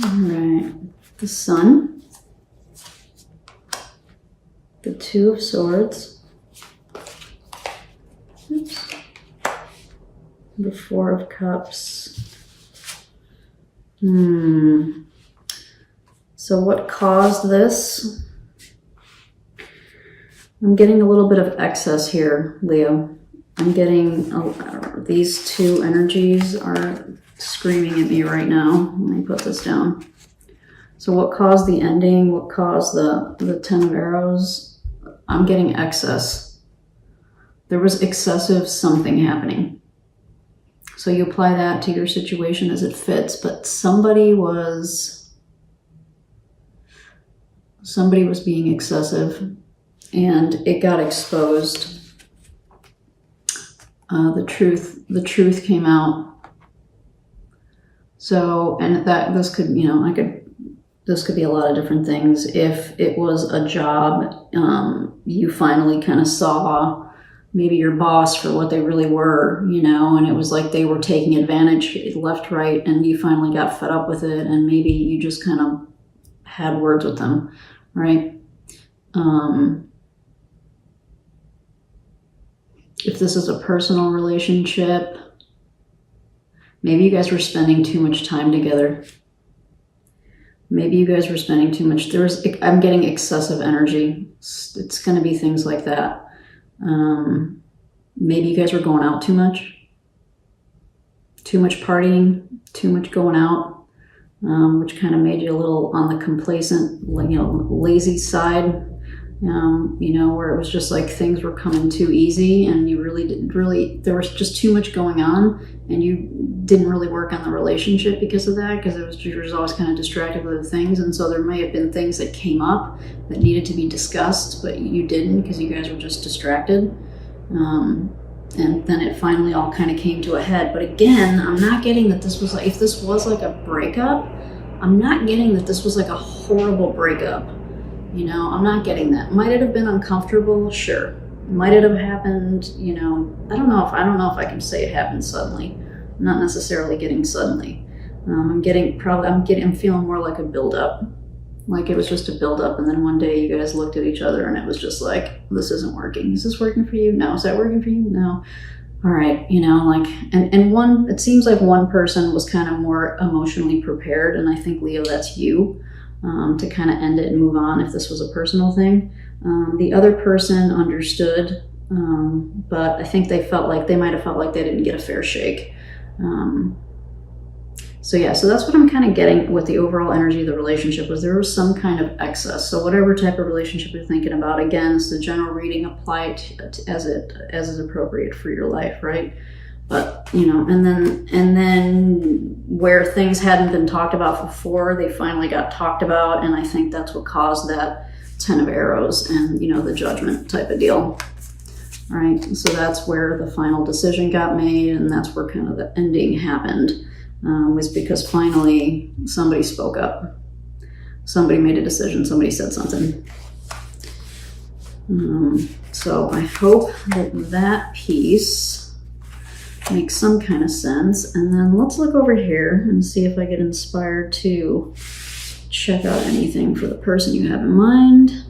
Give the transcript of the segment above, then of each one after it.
All right, the Sun, the Two of Swords, oops, the Four of Cups. So what caused this? I'm getting a little bit of excess here, Leo. I'm getting, these two energies are screaming at me right now. Let me put this down. So what caused the ending? What caused the Ten of Arrows? I'm getting excess. There was excessive something happening. So you apply that to your situation as it fits, but somebody was being excessive and it got exposed. The truth came out. So, and this could, this could be a lot of different things. If it was a job, you finally kind of saw maybe your boss for what they really were, and it was like they were taking advantage left, right, and you finally got fed up with it, and maybe you just kind of had words with them, right? If this is a personal relationship, maybe you guys were spending too much time together. Maybe you guys were spending too much. I'm getting excessive energy. It's going to be things like that. Maybe you guys were going out too much partying, too much going out, which kind of made you a little on the complacent, lazy side. Where it was just like things were coming too easy and you there was just too much going on and you didn't really work on the relationship because of that, because you were always kind of distracted with other things. And so there may have been things that came up that needed to be discussed, but you didn't because you guys were just distracted. And then it finally all kind of came to a head. But again, I'm not getting that this was like, if this was like a breakup, I'm not getting that this was like a horrible breakup. I'm not getting that. Might it have been uncomfortable? Sure. Might it have happened? I don't know if I can say it happened suddenly. I'm not necessarily getting suddenly. I'm feeling more like a build-up. Like it was just a build-up, and then one day you guys looked at each other and it was just like, this isn't working. Is this working for you? No. Is that working for you? No. All right, it seems like one person was kind of more emotionally prepared, and I think, Leo, that's you. To kind of end it and move on if this was a personal thing. The other person understood, but I think they might have felt like they didn't get a fair shake. So that's what I'm kind of getting with the overall energy of the relationship, was there was some kind of excess. So whatever type of relationship you're thinking about, again, it's the general reading, apply it as is appropriate for your life, right? But, and then where things hadn't been talked about before, they finally got talked about. And I think that's what caused that Ten of Arrows and, the Judgment type of deal. All right. So that's where the final decision got made. And that's where kind of the ending happened, was because finally somebody spoke up. Somebody made a decision. Somebody said something. So I hope that piece makes some kind of sense. And then let's look over here and see if I get inspired to check out anything for the person you have in mind.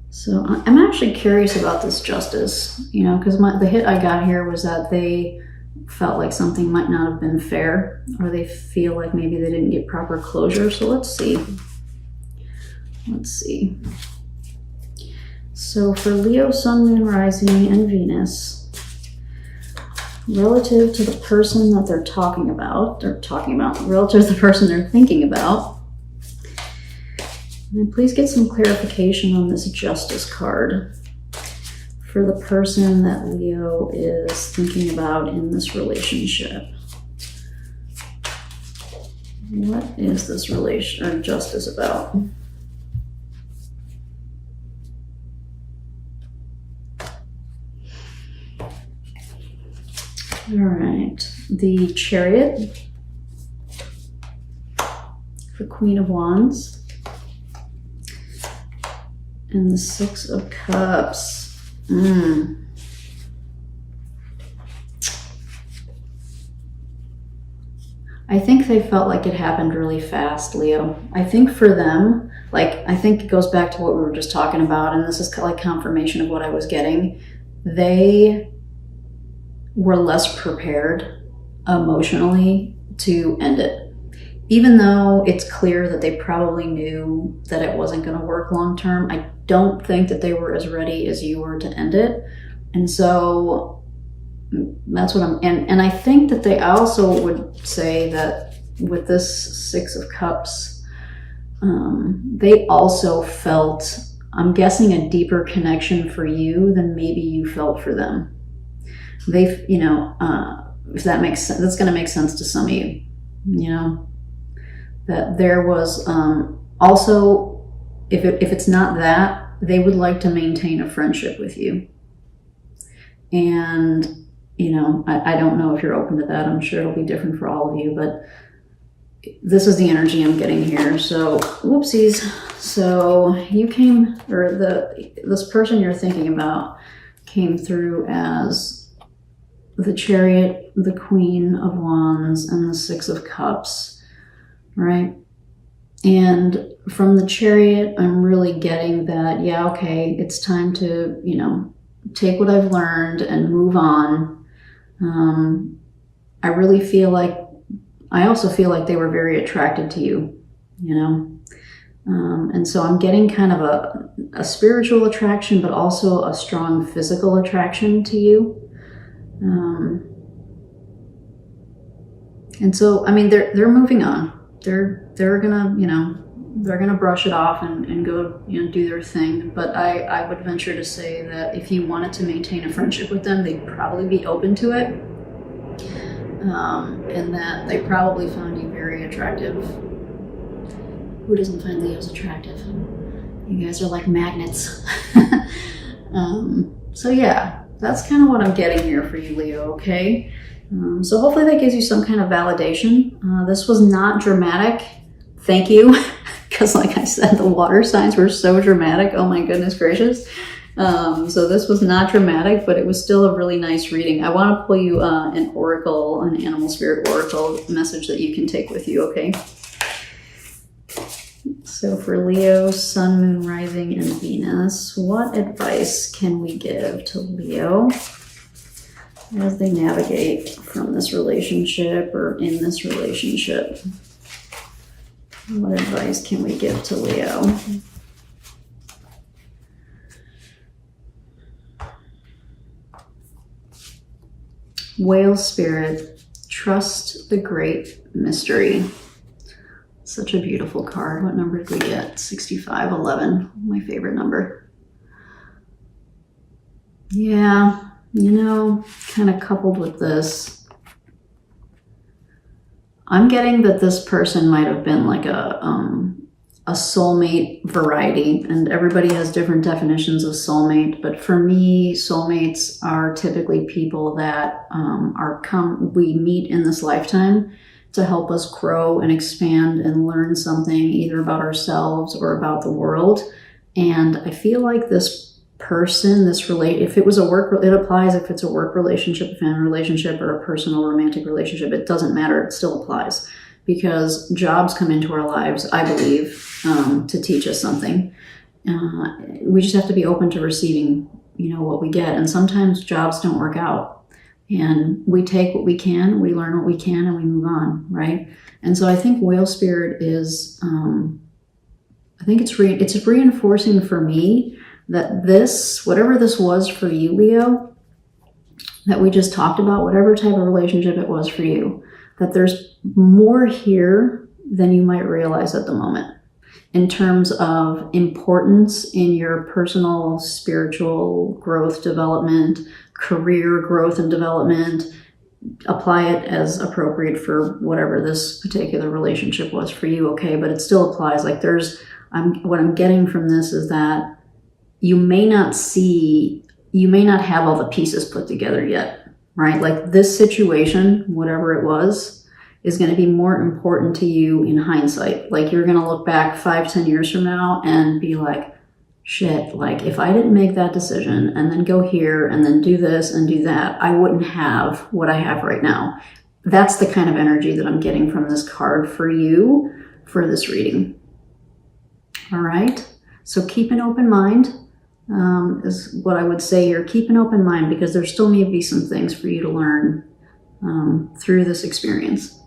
So I'm actually curious about this Justice, because the hit I got here was that they felt like something might not have been fair, or they feel like maybe they didn't get proper closure. So let's see. So for Leo, Sun, Moon, Rising, and Venus, relative to the person that they're talking about, relative to the person they're thinking about, and please get some clarification on this Justice card for the person that Leo is thinking about in this relationship. What is this Justice about? All right, the Chariot, the Queen of Wands, and the Six of Cups. I think they felt like it happened really fast, Leo. I think for them, like, I think it goes back to what we were just talking about, and this is like confirmation of what I was getting. They were less prepared emotionally to end it. Even though it's clear that they probably knew that it wasn't going to work long term, I don't think that they were as ready as you were to end it. And so that's what and I think that I also would say that with this Six of Cups, they also felt, I'm guessing, a deeper connection for you than maybe you felt for them. They, you know, if that makes sense, that's going to make sense to some of you, you know, that there was also, if it's not that, they would like to maintain a friendship with you. And, you know, I don't know if you're open to that. I'm sure it'll be different for all of you, but this is the energy I'm getting here. So, whoopsies. So you came, or this person you're thinking about came through as the Chariot, the Queen of Wands, and the Six of Cups, right? And from the Chariot, I'm really getting that, yeah, okay, it's time to, you know, take what I've learned and move on. I really feel like, I also feel like they were very attracted to you, you know? And so I'm getting kind of a spiritual attraction, but also a strong physical attraction to you. And so, I mean, they're moving on. They're gonna, you know, they're gonna brush it off and go, you know, do their thing. But I would venture to say that if you wanted to maintain a friendship with them, they'd probably be open to it. And that they probably found you very attractive. Who doesn't find Leos attractive? You guys are like magnets. So yeah, that's kind of what I'm getting here for you, Leo, okay? So hopefully that gives you some kind of validation. This was not dramatic. Thank you. Because like I said, the water signs were so dramatic. Oh my goodness gracious. So this was not dramatic, but it was still a really nice reading. I want to pull you an oracle, an animal spirit oracle message that you can take with you, okay? So for Leo, Sun, Moon, Rising, and Venus, what advice can we give to Leo as they navigate from this relationship or in this relationship? What advice can we give to Leo? Whale Spirit, trust the great mystery. Such a beautiful card. What number did we get? 6511, my favorite number. Yeah, you know, kind of coupled with this, I'm getting that this person might have been like a soulmate variety, and everybody has different definitions of soulmate, but for me, soulmates are typically people that we meet in this lifetime to help us grow and expand and learn something either about ourselves or about the world. And I feel like this person, if it was a work, it applies if it's a work relationship, a family relationship, or a personal romantic relationship. It doesn't matter. It still applies because jobs come into our lives, I believe, to teach us something. We just have to be open to receiving, you know, what we get. And sometimes jobs don't work out. And we take what we can, we learn what we can, and we move on, right? And so I think Whale Spirit is, I think it's reinforcing for me that this, whatever this was for you, Leo, that we just talked about, whatever type of relationship it was for you, that there's more here than you might realize at the moment in terms of importance in your personal, spiritual growth, development, career growth and development. Apply it as appropriate for whatever this particular relationship was for you, okay? But it still applies. Like what I'm getting from this is that you may not have all the pieces put together yet, right? Like this situation, whatever it was, is going to be more important to you in hindsight. Like you're going to look back 5-10 years from now and be like, shit, like if I didn't make that decision and then go here and then do this and do that, I wouldn't have what I have right now. that's the kind of energy that I'm getting from this card for you for this reading. All right, so keep an open mind is what I would say here. Keep an open mind, because there still may be some things for you to learn through this experience.